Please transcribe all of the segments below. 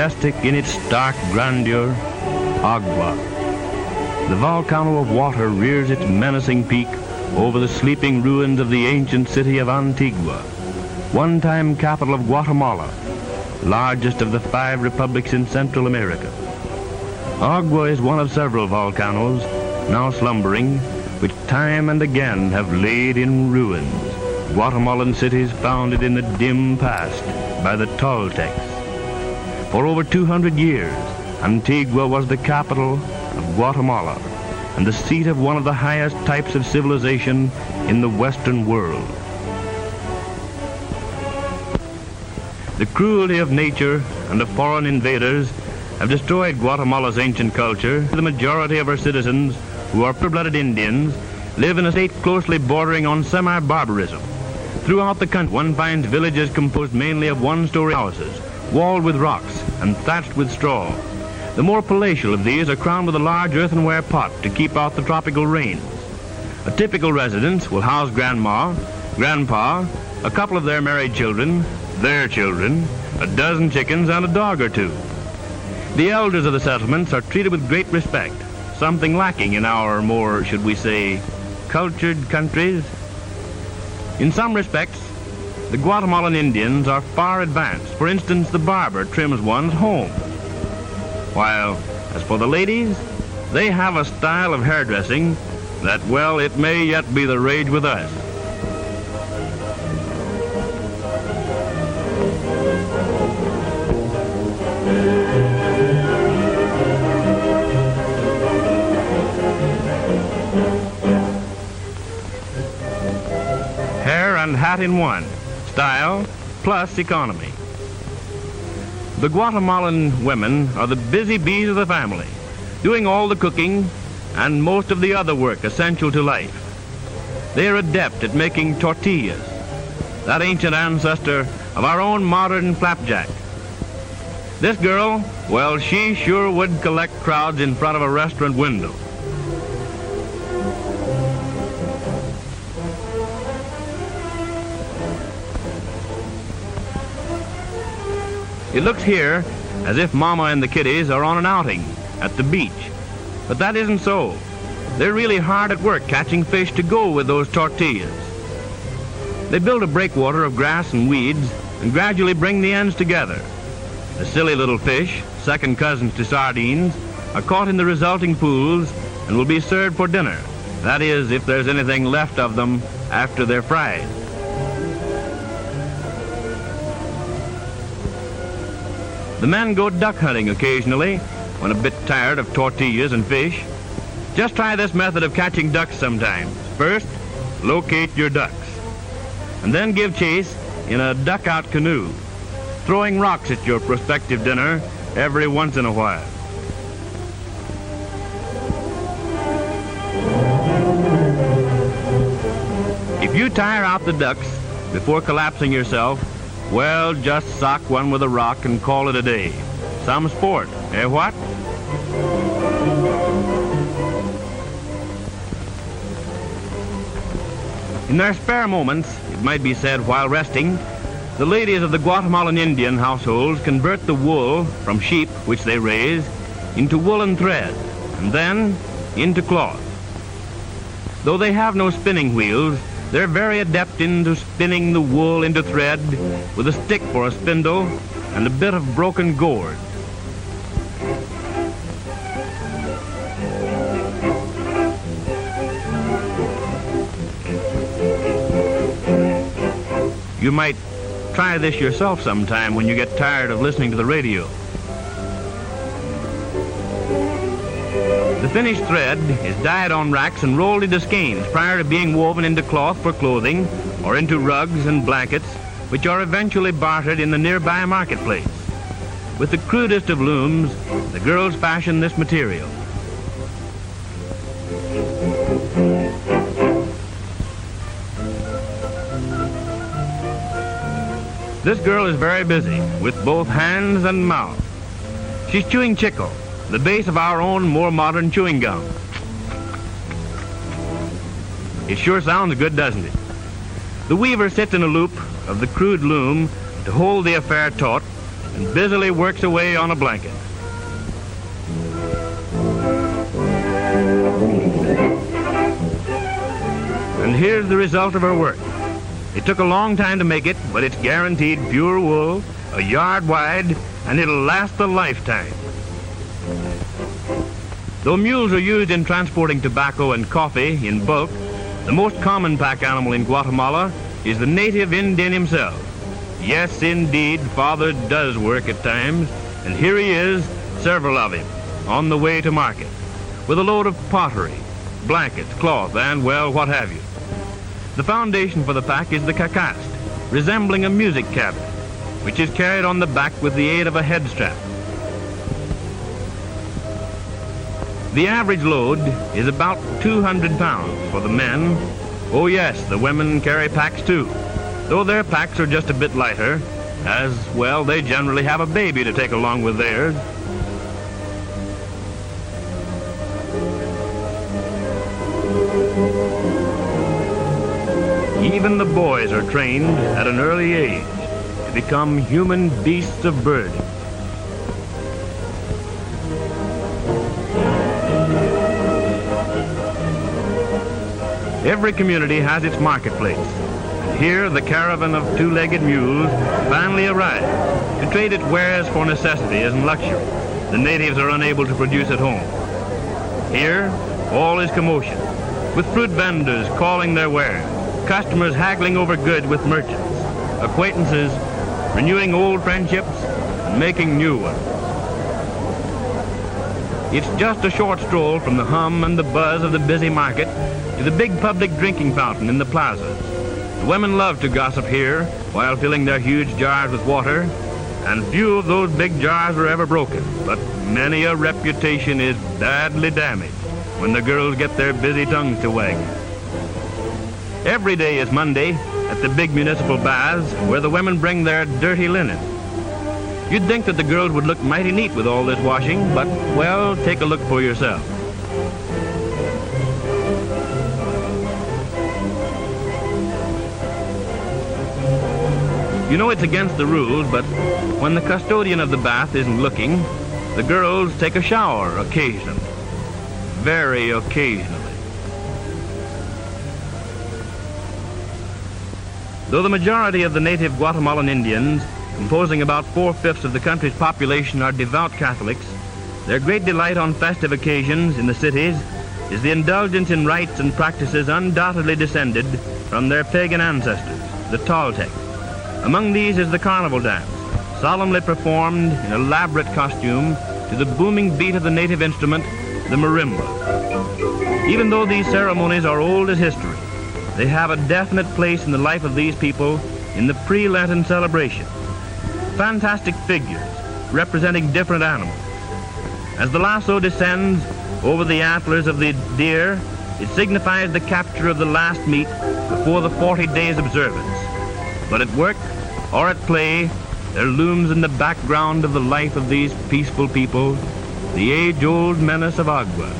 majestic in its stark grandeur, Agua. The volcano of water rears its menacing peak over the sleeping ruins of the ancient city of Antigua, one-time capital of Guatemala, largest of the 5 republics in Central America. Agua is one of several volcanoes now slumbering, which time and again have laid in ruins Guatemalan cities founded in the dim past by the Toltecs. For over 200 years, Antigua was the capital of Guatemala and the seat of one of the highest types of civilization in the Western world. The cruelty of nature and of foreign invaders have destroyed Guatemala's ancient culture. The majority of our citizens, who are pure-blooded Indians, live in a state closely bordering on semi-barbarism. Throughout the country, one finds villages composed mainly of one-story houses, walled with rocks and thatched with straw. The more palatial of these are crowned with a large earthenware pot to keep out the tropical rains. A typical residence will house grandma, grandpa, a couple of their married children, their children, a dozen chickens, and a dog or two. The elders of the settlements are treated with great respect, something lacking in our more, should we say, cultured countries. In some respects, the Guatemalan Indians are far advanced. For instance, the barber trims one's home. While, as for the ladies, they have a style of hairdressing that, well, it may yet be the rage with us. Hair and hat in one. Style plus economy. The Guatemalan women are the busy bees of the family, doing all the cooking and most of the other work essential to life. They are adept at making tortillas, that ancient ancestor of our own modern flapjack. This girl, well, she sure would collect crowds in front of a restaurant window. It looks here as if Mama and the kiddies are on an outing at the beach. But that isn't so. They're really hard at work catching fish to go with those tortillas. They build a breakwater of grass and weeds and gradually bring the ends together. The silly little fish, second cousins to sardines, are caught in the resulting pools and will be served for dinner. That is, if there's anything left of them after they're fried. The men go duck hunting occasionally when a bit tired of tortillas and fish. Just try this method of catching ducks sometimes. First, locate your ducks, and then give chase in a duck-out canoe, throwing rocks at your prospective dinner every once in a while. If you tire out the ducks before collapsing yourself, well, just sock one with a rock and call it a day. Some sport, eh, what? In their spare moments, it might be said while resting, the ladies of the Guatemalan Indian households convert the wool from sheep, which they raise, into woolen thread, and then into cloth. Though they have no spinning wheels, they're very adept into spinning the wool into thread with a stick for a spindle and a bit of broken gourd. You might try this yourself sometime when you get tired of listening to the radio. The finished thread is dyed on racks and rolled into skeins prior to being woven into cloth for clothing or into rugs and blankets, which are eventually bartered in the nearby marketplace. With the crudest of looms, the girls fashion this material. This girl is very busy with both hands and mouth. She's chewing chicle, the base of our own more modern chewing gum. It sure sounds good, doesn't it? The weaver sits in a loop of the crude loom to hold the affair taut and busily works away on a blanket. And here's the result of her work. It took a long time to make it, but it's guaranteed pure wool, a yard wide, and it'll last a lifetime. Though mules are used in transporting tobacco and coffee in bulk, the most common pack animal in Guatemala is the native Indian himself. Yes, indeed, Father does work at times, and here he is, several of him, on the way to market, with a load of pottery, blankets, cloth, and, well, what have you. The foundation for the pack is the cacast, resembling a music cabinet, which is carried on the back with the aid of a head strap. The average load is about 200 pounds for the men. Oh yes, the women carry packs too, though their packs are just a bit lighter, as, well, they generally have a baby to take along with theirs. Even the boys are trained at an early age to become human beasts of burden. Every community has its marketplace. Here, the caravan of two-legged mules finally arrives to trade its wares for necessities and luxury the natives are unable to produce at home. Here, all is commotion, with fruit vendors calling their wares, customers haggling over goods with merchants, acquaintances renewing old friendships and making new ones. It's just a short stroll from the hum and the buzz of the busy market to the big public drinking fountain in the plazas. The women love to gossip here while filling their huge jars with water, and few of those big jars are ever broken, but many a reputation is badly damaged when the girls get their busy tongues to wag. Every day is Monday at the big municipal baths where the women bring their dirty linen. You'd think that the girls would look mighty neat with all this washing, but, well, take a look for yourself. You know it's against the rules, but when the custodian of the bath isn't looking, the girls take a shower occasionally. Very occasionally. Though the majority of the native Guatemalan Indians, composing about 4/5 of the country's population, are devout Catholics, their great delight on festive occasions in the cities is the indulgence in rites and practices undoubtedly descended from their pagan ancestors, the Toltecs. Among these is the carnival dance, solemnly performed in elaborate costume to the booming beat of the native instrument, the marimba. Even though these ceremonies are old as history, they have a definite place in the life of these people in the pre-Lenten celebration. Fantastic figures representing different animals. As the lasso descends over the antlers of the deer, it signifies the capture of the last meat before the 40 days observance. But at work or at play, there looms in the background of the life of these peaceful people the age-old Menace of Agua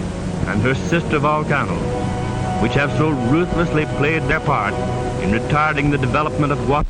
and her sister volcanoes, which have so ruthlessly played their part in retarding the development of Guatemala.